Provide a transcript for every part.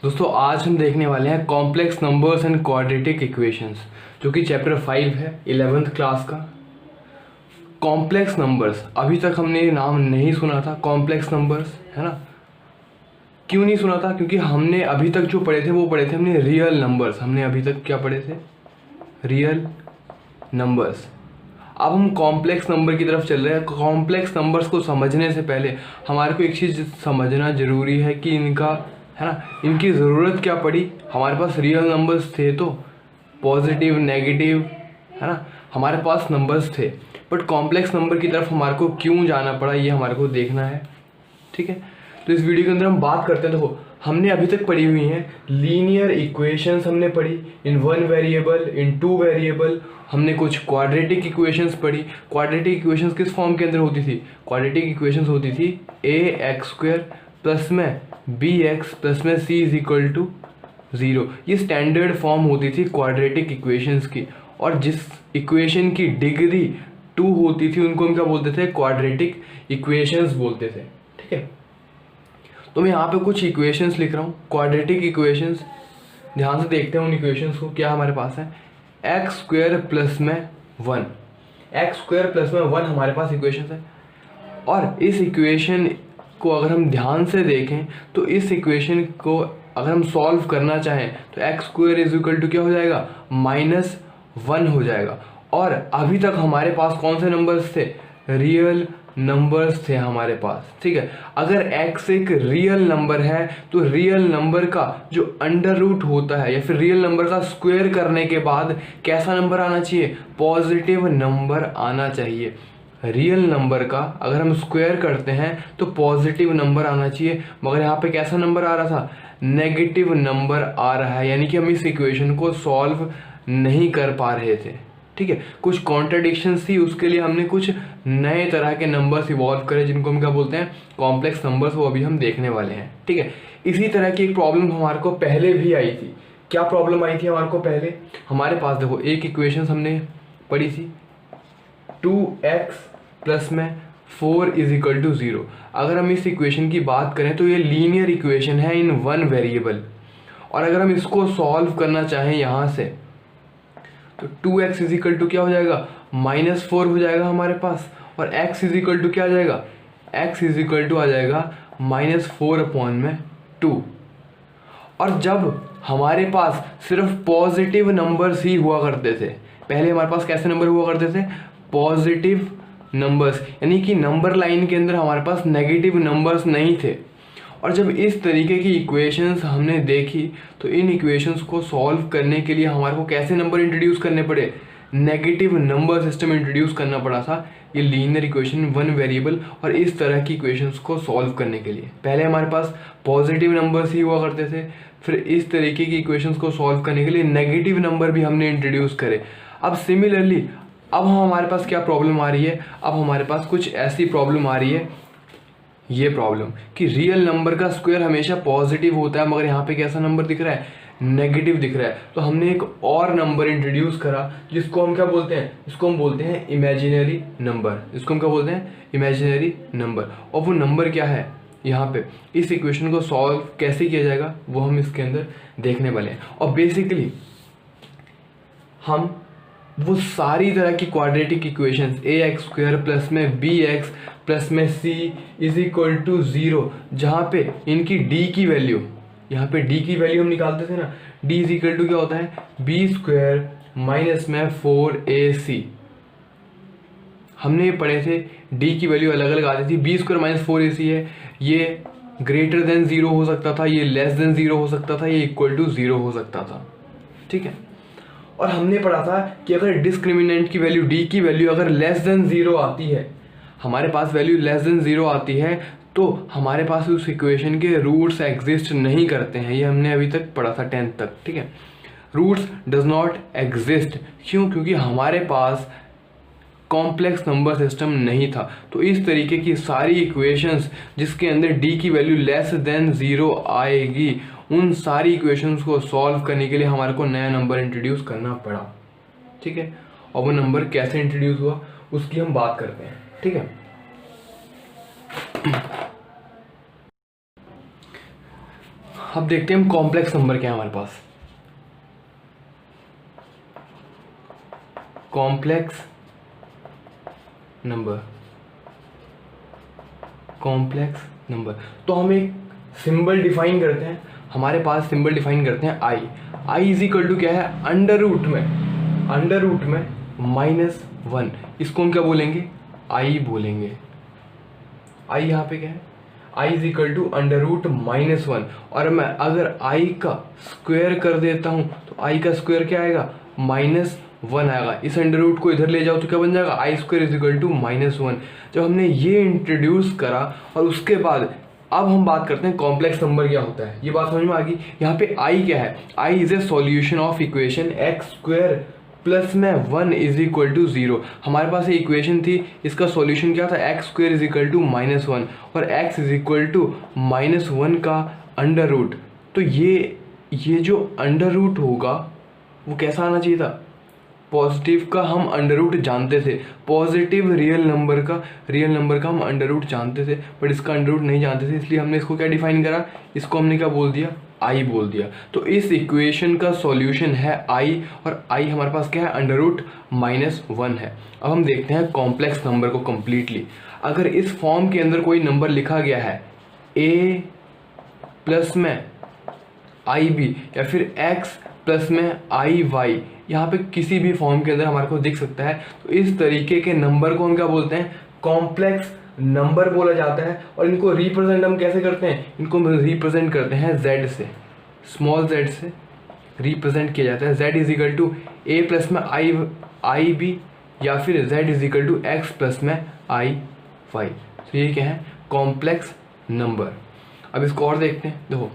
दोस्तों आज हम देखने वाले हैं complex numbers and quadratic equations, जो कि चैप्टर 5 है 11th क्लास का। कॉम्प्लेक्स नंबर्स अभी तक हमने नाम नहीं सुना था, कॉम्प्लेक्स नंबर्स, है ना। क्यों नहीं सुना था? क्योंकि हमने अभी तक जो पढ़े थे वो पढ़े थे हमने रियल नंबर्स। हमने अभी तक क्या पढ़े थे? Real numbers. अब हम कॉम्प्लेक्स नंबर की तरफ चल रहे हैं। कॉम्प्लेक्स नंबर्स को समझने से पहले हमारे को एक चीज़ समझना ज़रूरी है कि इनका, है ना, इनकी ज़रूरत क्या पड़ी। हमारे पास रियल नंबर्स थे तो पॉजिटिव, नेगेटिव, है ना, हमारे पास नंबर्स थे, बट कॉम्प्लेक्स नंबर की तरफ हमारे को क्यों जाना पड़ा ये हमारे को देखना है। ठीक है, तो इस वीडियो के अंदर हम बात करते हैं। देखो, हमने अभी तक पढ़ी हुई हैं लीनियर इक्वेशंस, हमने पढ़ी इन 1 वेरिएबल, इन 2 वेरिएबल। हमने कुछ क्वाड्रेटिक इक्वेशंस पढ़ी। क्वाड्रेटिक इक्वेशंस किस फॉर्म के अंदर होती थी? क्वाड्रेटिक इक्वेशंस होती थी ax² प्लस में bx प्लस में c इज इक्वल टू 0। ये स्टैंडर्ड फॉर्म होती थी क्वाड्रेटिक इक्वेशंस की, और जिस इक्वेशन की डिग्री 2 होती थी उनको हम क्या बोलते थे? क्वाड्रेटिक इक्वेशंस बोलते थे। ठीक है, तो मैं यहाँ पे कुछ इक्वेशंस लिख रहा हूँ, क्वाड्रेटिक इक्वेशंस। ध्यान से देखते हैं उन इक्वेशंस को। क्या हमारे पास है? x² प्लस में 1, x² प्लस में 1 हमारे पास इक्वेशन है। और इस इक्वेशन को अगर हम ध्यान से देखें तो इस इक्वेशन को अगर हम सॉल्व करना चाहें तो x² इज इक्वल टू क्या हो जाएगा? -1 हो जाएगा। और अभी तक हमारे पास कौन से नंबर्स थे? रियल नंबर्स थे हमारे पास। ठीक है, अगर x एक रियल नंबर है तो रियल नंबर का जो अंडर रूट होता है या फिर रियल नंबर का स्क्वायर करने के बाद कैसा नंबर आना चाहिए? पॉजिटिव नंबर आना चाहिए। रियल नंबर का अगर हम स्क्वायर करते हैं तो पॉजिटिव नंबर आना चाहिए, मगर यहाँ पे कैसा नंबर आ रहा था? नेगेटिव नंबर आ रहा है, यानी कि हम इस इक्वेशन को सॉल्व नहीं कर पा रहे थे। ठीक है, कुछ कॉन्ट्राडिक्शंस थी, उसके लिए हमने कुछ नए तरह के नंबर्स इवॉल्व करे जिनको हम क्या बोलते हैं? Complex numbers. वो अभी हम देखने वाले हैं। ठीक है, इसी तरह की एक प्रॉब्लम हमारे को पहले भी आई थी। क्या प्रॉब्लम आई थी हमारे को पहले? हमारे पास देखो एक इक्वेशन हमने पढ़ी थी 2x प्लस में 4 इज इक्वल टू 0। अगर हम इस इक्वेशन की बात करें तो ये लीनियर इक्वेशन है इन 1 वेरिएबल, और अगर हम इसको सॉल्व करना चाहें यहाँ से तो 2x इज इक्वल टू क्या हो जाएगा? -4 हो जाएगा हमारे पास, और x इज इक्वल टू क्या आ जाएगा? x इज इक्वल टू आ जाएगा -4/2। और जब हमारे पास सिर्फ पॉजिटिव नंबर्स ही हुआ करते थे, पहले हमारे पास कैसे नंबर हुआ करते थे? पॉजिटिव नंबर्स, यानी कि नंबर लाइन के अंदर हमारे पास नेगेटिव नंबर्स नहीं थे। और जब इस तरीके की इक्वेशंस हमने देखी तो इन इक्वेशंस को सॉल्व करने के लिए हमारे को कैसे नंबर इंट्रोड्यूस करने पड़े? नेगेटिव नंबर सिस्टम इंट्रोड्यूस करना पड़ा था ये लीनियर इक्वेशन 1 वेरिएबल और इस तरह की इक्वेशंस को सॉल्व करने के लिए। पहले हमारे पास पॉजिटिव नंबर्स ही हुआ करते थे, फिर इस तरीके की इक्वेशंस को सॉल्व करने के लिए नेगेटिव नंबर भी हमने इंट्रोड्यूस करे। अब सिमिलरली अब हमारे पास क्या प्रॉब्लम आ रही है? अब हमारे पास कुछ ऐसी प्रॉब्लम आ रही है, ये प्रॉब्लम कि रियल नंबर का स्क्वायर हमेशा पॉजिटिव होता है, मगर यहाँ पे कैसा नंबर दिख रहा है? नेगेटिव दिख रहा है। तो हमने एक और नंबर इंट्रोड्यूस करा जिसको हम क्या बोलते हैं? इसको हम बोलते हैं इमेजिनरी नंबर। इसको हम क्या बोलते हैं? Imaginary number. और वो नंबर क्या है? यहाँ पे इस इक्वेशन को सॉल्व कैसे किया जाएगा वो हम इसके अंदर देखने वाले हैं। और बेसिकली हम वो सारी तरह की क्वाड्रेटिक इक्वेशंस ax² प्लस में bx प्लस में c इज इक्वल टू 0, जहाँ पे इनकी d की वैल्यू, यहाँ पे d की वैल्यू हम निकालते थे ना, d इज इक्वल टू क्या होता है? b² माइनस में 4ac। हमने पढ़े थे d की वैल्यू अलग अलग आती थी। b² माइनस 4ac है, ये ग्रेटर देन 0 हो सकता था, ये लेस देन 0 हो सकता था, ये इक्वल टू 0 हो सकता था। ठीक है, और हमने पढ़ा था कि अगर डिस्क्रिमिनेंट की वैल्यू d की वैल्यू अगर लेस देन 0 आती है, हमारे पास वैल्यू लेस देन 0 आती है तो हमारे पास उस इक्वेशन के रूट्स एग्जिस्ट नहीं करते हैं। ये हमने अभी तक पढ़ा था 10th तक। ठीक है, रूट्स डज नॉट एग्जिस्ट। क्यों? क्योंकि हमारे पास कॉम्प्लेक्स नंबर सिस्टम नहीं था। तो इस तरीके की सारी इक्वेशंस जिसके अंदर d की वैल्यू लेस देन 0 आएगी, उन सारी इक्वेशंस को सॉल्व करने के लिए हमारे को नया नंबर इंट्रोड्यूस करना पड़ा। ठीक है, और वो नंबर कैसे इंट्रोड्यूस हुआ उसकी हम बात करते हैं। ठीक है, अब देखते हैं हम कॉम्प्लेक्स नंबर क्या है हमारे पास। कॉम्प्लेक्स नंबर, कॉम्प्लेक्स नंबर, तो हम एक सिंबल डिफाइन करते हैं, हमारे पास सिंबल डिफाइन करते हैं आई। आई इज इक्वल टू क्या है, अंडर रूट में -1, इसको हम क्या बोलेंगे, आई बोलेंगे। आई यहाँ पे क्या है, i is equal to under root -1, और मैं अगर आई का स्क्वायर कर देता हूँ तो आई का स्क्वायर क्या आएगा, -1 आएगा। इस अंडर रूट को इधर ले जाओ तो क्या बन जाएगा, आई स्क्वायर इज इक्वल टू -1। जब हमने ये इंट्रोड्यूस करा और उसके बाद अब हम बात करते हैं कॉम्प्लेक्स नंबर क्या होता है, ये बात समझ में आ गई। यहाँ पे आई क्या है, i is a solution of equation x square plus में 1 इज इक्वल टू 0। हमारे पास ये इक्वेशन थी, इसका सॉल्यूशन क्या था, x square is equal to -1 और एक्स इज इक्वल टू -1 का अंडर रूट। तो ये जो अंडर रूट होगा वो कैसा आना चाहिए था, पॉजिटिव का हम अंडर रूट जानते थे, पॉजिटिव रियल नंबर का हम अंडर रूट जानते थे, बट इसका अंडर रूट नहीं जानते थे, इसलिए हमने इसको क्या डिफाइन करा, इसको हमने क्या बोल दिया, आई बोल दिया। तो इस इक्वेशन का सॉल्यूशन है आई, और आई हमारे पास क्या है, अंडर रूट -1 है। अब हम देखते हैं कॉम्प्लेक्स नंबर को कंप्लीटली। अगर इस फॉर्म के अंदर कोई नंबर लिखा गया है a प्लस में आई बी या फिर x प्लस में आई वाई, यहाँ पे किसी भी फॉर्म के अंदर हमारे को दिख सकता है, तो इस तरीके के नंबर को हम क्या बोलते हैं, कॉम्प्लेक्स नंबर बोला जाता है। और इनको रिप्रेजेंट हम कैसे करते हैं, इनको रिप्रेजेंट करते हैं z से, स्मॉल z से रिप्रेजेंट किया जाता है। z is equal to a plus में आई बी या फिर z is equal to x plus में आई वाई। तो ये क्या है, कॉम्प्लेक्स नंबर। अब इसको और देखते हैं, देखो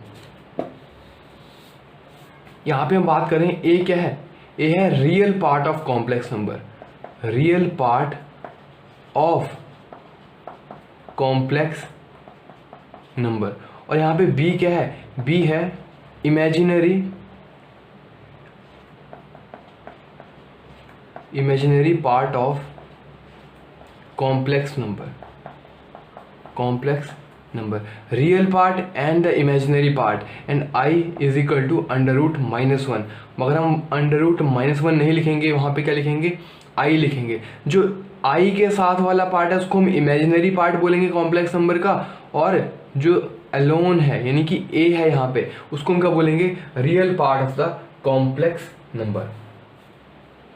यहाँ पे हम बात करें a क्या है, a है real part of complex number, real part of complex number. और यहाँ पे b क्या है, b है imaginary part of complex number, real part and the imaginary part, and i is equal to under root -1। मगर हम under root -1 नहीं लिखेंगे, वहाँ पे क्या लिखेंगे, i लिखेंगे। जो i के साथ वाला पार्ट है उसको हम इमेजिनरी पार्ट बोलेंगे कॉम्प्लेक्स नंबर का, और जो अलोन है यानी कि a है यहाँ पे, उसको हम क्या बोलेंगे, real part of the complex number.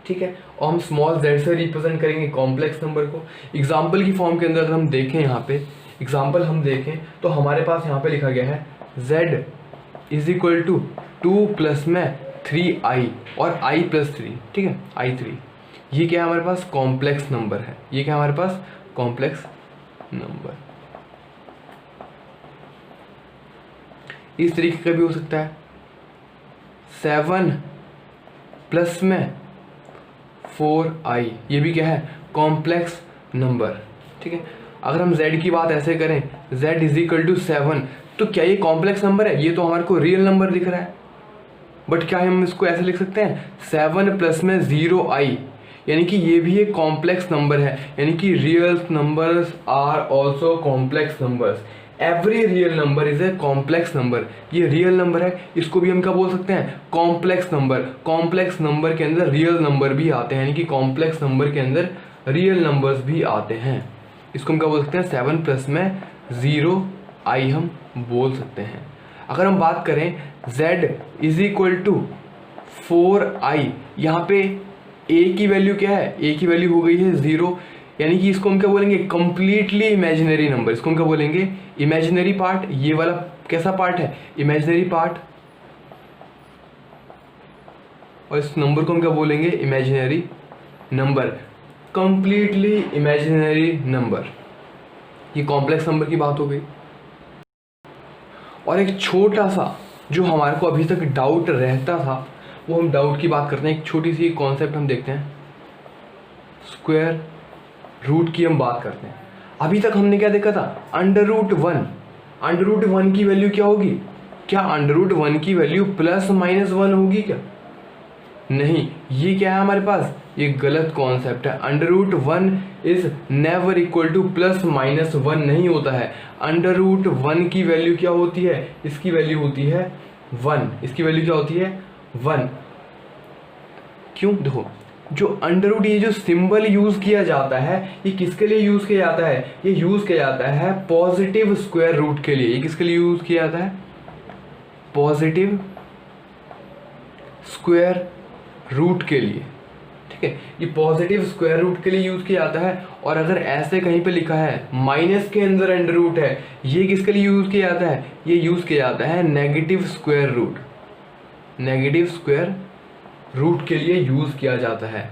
ठीक है, और हम स्मॉल z से रिप्रेजेंट करेंगे कॉम्प्लेक्स नंबर को। एग्जाम्पल की फॉर्म के अंदर हम देखें, यहाँ पे एग्जाम्पल हम देखें तो हमारे पास यहाँ पे लिखा गया है z is equal to 2 plus में 3i और i प्लस 3, ठीक है, i3। ये क्या है, हमारे पास कॉम्प्लेक्स नंबर है, ये क्या है हमारे पास, कॉम्प्लेक्स नंबर। इस तरीके का भी हो सकता है 7 प्लस में 4i, ये भी क्या है, कॉम्प्लेक्स नंबर। ठीक है, अगर हम z की बात ऐसे करें, z इज इक्वल टू 7, तो क्या ये कॉम्प्लेक्स नंबर है, ये तो हमारे को रियल नंबर दिख रहा है, बट क्या हम इसको ऐसे लिख सकते हैं 7 प्लस में 0i, यानी कि ये भी एक कॉम्प्लेक्स नंबर है, यानी कि real numbers are also complex numbers. Every real number is a complex number, ये रियल नंबर है, इसको भी हम क्या बोल सकते हैं, कॉम्प्लेक्स नंबर। कॉम्प्लेक्स नंबर के अंदर रियल नंबर भी आते हैं, यानी कि कॉम्प्लेक्स नंबर के अंदर रियल नंबर्स भी आते हैं। इसको हम क्या बोल सकते हैं, 7 प्लस में 0i हम बोल सकते हैं। अगर हम बात करें z is equal to 4i, यहाँ पे a की वैल्यू क्या है, a की वैल्यू हो गई है 0, यानी कि इसको हम क्या बोलेंगे, कंप्लीटली इमेजिनरी नंबर। इसको हम क्या बोलेंगे, इमेजिनरी पार्ट। ये वाला कैसा पार्ट है, इमेजिनरी पार्ट, और इस नंबर को हम क्या बोलेंगे, imaginary number, completely imaginary number. ये कॉम्प्लेक्स नंबर की बात हो गई। और एक छोटा सा जो हमारे को अभी तक डाउट रहता था, वो हम डाउट की बात करते हैं। एक छोटी सी कॉन्सेप्ट हम देखते हैं, स्क्वायर रूट की हम बात करते हैं। अभी तक हमने क्या देखा था, अंडर रूट 1, अंडर रूट 1 की वैल्यू क्या होगी, क्या अंडर रूट 1 की वैल्यू +-1 होगी क्या, नहीं, ये क्या है हमारे पास, ये गलत कॉन्सेप्ट है। Under root 1 is never equal to plus minus 1 नहीं होता है। अंडर रूट 1 की वैल्यू क्या होती है, इसकी वैल्यू होती है 1, इसकी वैल्यू क्या होती है 1। क्यों, देखो जो अंडर रूट ये जो सिंबल यूज किया जाता है ये किसके लिए यूज किया जाता है, ये यूज किया जाता है पॉजिटिव स्क्वायर रूट के लिए। ये किसके लिए यूज किया जाता है, पॉजिटिव स्क्वायर रूट के लिए, ठीक है। ये पॉजिटिव स्क्वायर रूट के लिए यूज किया जाता है। और अगर ऐसे कहीं पे लिखा है माइनस के अंदर अंडर रूट है, ये किसके लिए यूज किया जाता है, ये यूज किया जाता है negative square root, negative square root के लिए यूज किया जाता है।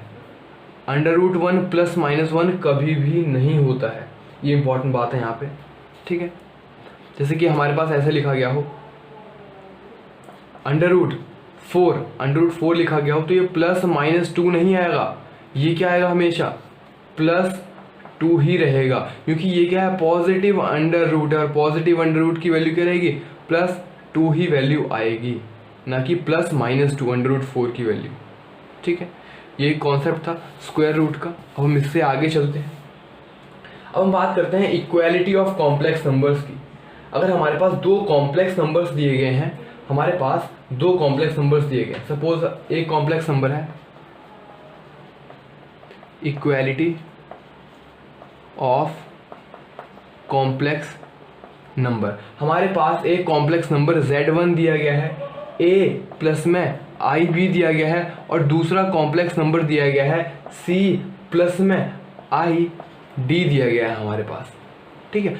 अंडर रूट 1 प्लस माइनस 1 कभी भी नहीं होता है, ये इंपॉर्टेंट बात है यहाँ पे, ठीक है। जैसे कि हमारे पास ऐसे लिखा गया हो अंडर रूट 4 लिखा गया हो, तो ये प्लस माइनस 2 नहीं आएगा, ये क्या आएगा, हमेशा प्लस 2 ही रहेगा, क्योंकि ये क्या है पॉजिटिव अंडर रूट है, और पॉजिटिव अंडर रूट की वैल्यू क्या रहेगी, प्लस 2 ही वैल्यू आएगी, ना कि प्लस माइनस 2 अंडर रूट 4 की वैल्यू, ठीक है। ये कॉन्सेप्ट था स्क्वायर रूट का। अब हम इससे आगे चलते हैं। अब हम बात करते हैं इक्वालिटी ऑफ कॉम्प्लेक्स नंबर्स की। अगर हमारे पास दो कॉम्प्लेक्स नंबर्स दिए गए हैं, हमारे पास दो कॉम्प्लेक्स नंबर्स दिए गए, सपोज एक कॉम्प्लेक्स नंबर है, इक्वालिटी ऑफ कॉम्प्लेक्स नंबर। हमारे पास एक कॉम्प्लेक्स नंबर Z1 दिया गया है, A प्लस में IB दिया गया है, और दूसरा कॉम्प्लेक्स नंबर दिया गया है C प्लस में ID दिया गया है हमारे पास, ठीक है।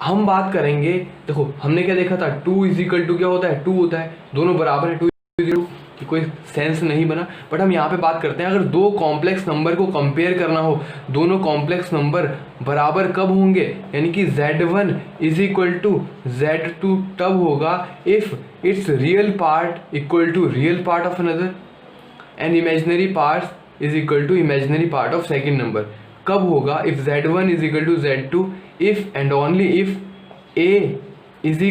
हम बात करेंगे, देखो हमने क्या देखा था, 2 इज इक्वल टू क्या होता है, 2 होता है, दोनों बराबर है, 2 इज इक्वल टू, कोई सेंस नहीं बना। बट हम यहाँ पे बात करते हैं, अगर दो कॉम्प्लेक्स नंबर को कंपेयर करना हो, दोनों कॉम्प्लेक्स नंबर बराबर कब होंगे, यानी कि Z1 is equal to Z2 तब होगा if its real part equal to real part of another and imaginary part is equal to imaginary part of second number. कब होगा, if Z1 is equal to Z2 if and only if A is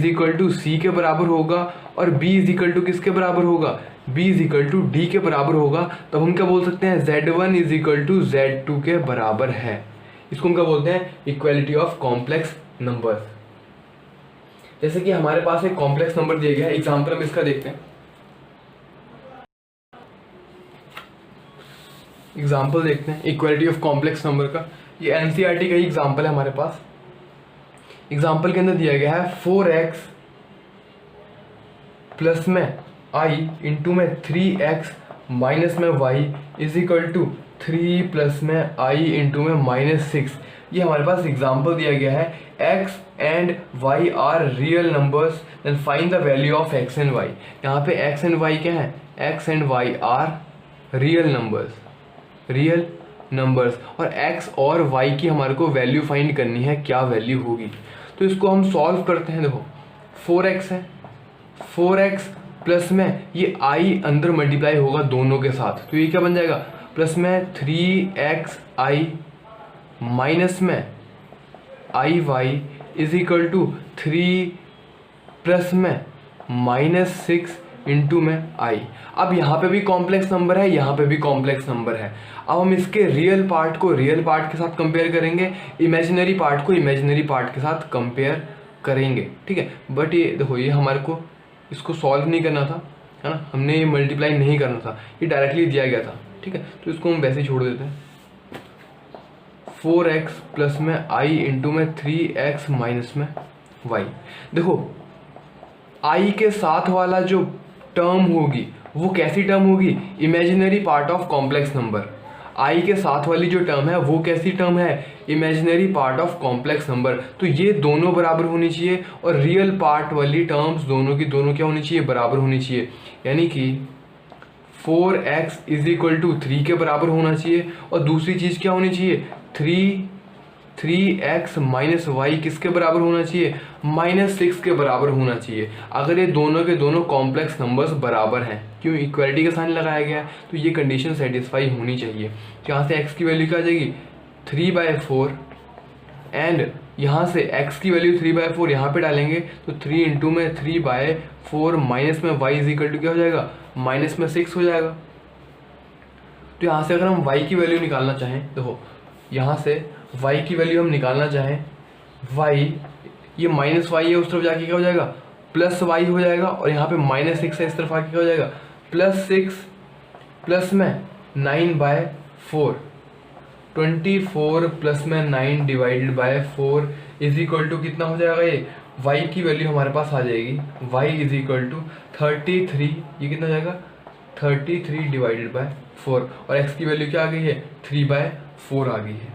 equal to C के बराबर होगा और B is equal to किसके बराबर होगा, B is equal to D के बराबर होगा, तब हम क्या बोल सकते हैं, Z1 is equal to Z2 के बराबर है। इसको हम क्या बोलते हैं, इक्वालिटी ऑफ कॉम्प्लेक्स नंबर्स। जैसे कि हमारे पास एक कॉम्प्लेक्स नंबर दिया गया है, एग्जाम्पल हम इसका देखते हैं। एग्जाम्पल देखते हैं इक्वालिटी ऑफ कॉम्प्लेक्स नंबर का। ये एनसीईआरटी का ही एग्जाम्पल है हमारे पास। एग्जाम्पल के अंदर दिया गया है 4x प्लस में i इंटू में 3x माइनस में y is equal to 3 plus में i इंटू में -6। ये हमारे पास एग्जाम्पल दिया गया है, x and y are real numbers, then find the value of x and y। यहाँ पे x एंड y क्या है, x and y are real numbers, और x और y की हमारे को वैल्यू फाइंड करनी है, क्या वैल्यू होगी। तो इसको हम सॉल्व करते हैं। देखो 4x है, 4x प्लस में ये i अंदर मल्टीप्लाई होगा दोनों के साथ, तो ये क्या बन जाएगा, प्लस में 3xi माइनस में iy is equal to 3 plus में -6 इंटू में i। अब यहाँ पे भी कॉम्प्लेक्स नंबर है, यहाँ पे भी कॉम्प्लेक्स नंबर है। अब हम इसके रियल पार्ट को रियल पार्ट के साथ कंपेयर करेंगे, इमेजिनरी पार्ट को इमेजिनरी पार्ट के साथ कंपेयर करेंगे, ठीक है। बट ये देखो, ये हमारे को इसको सॉल्व नहीं करना था, है ना, हमने ये मल्टीप्लाई नहीं करना था, ये डायरेक्टली दिया गया था, ठीक है। तो इसको हम वैसे ही छोड़ देते हैं। 4x प्लस में i इंटू में 3x माइनस में y। देखो i के साथ वाला जो टर्म होगी वो कैसी टर्म होगी, imaginary part of complex number. i के साथ वाली जो टर्म है वो कैसी टर्म है, imaginary part of complex number. तो ये दोनों बराबर होनी चाहिए, और रियल पार्ट वाली टर्म्स दोनों की दोनों क्या होनी चाहिए, बराबर होनी चाहिए। यानी कि 4x इज इक्वल टू 3 के बराबर होना चाहिए, और दूसरी चीज़ क्या होनी चाहिए, 3x माइनस वाई किसके बराबर होना चाहिए, -6 के बराबर होना चाहिए। अगर ये दोनों के दोनों कॉम्प्लेक्स नंबर्स बराबर हैं, क्यों, इक्वालिटी का साइन लगाया गया है, तो ये कंडीशन सेटिस्फाई होनी चाहिए। तो यहाँ से x की वैल्यू क्या आ जाएगी, 3/4, एंड यहाँ से x की वैल्यू 3/4 यहाँ पे डालेंगे, तो 3 इंटू में 3/4 माइनस में y इज इक्वल टू क्या हो जाएगा, माइनस में 6 हो जाएगा। तो यहाँ से अगर हम y की वैल्यू निकालना चाहें, देखो यहाँ से y की वैल्यू हम निकालना चाहें, y ये माइनस वाई है, उस तरफ जाके क्या हो जाएगा प्लस वाई हो जाएगा, और यहाँ पे माइनस 6 है, इस तरफ आके क्या हो जाएगा +6 प्लस में 9/4, 24 प्लस में 9 divided by 4 is equal to कितना हो जाएगा, ये y की वैल्यू हमारे पास आ जाएगी, y इज इक्वल टू 33, ये कितना हो जाएगा 33 डिवाइडेड बाय 4, और x की वैल्यू क्या आ गई है 3/4 आ गई है।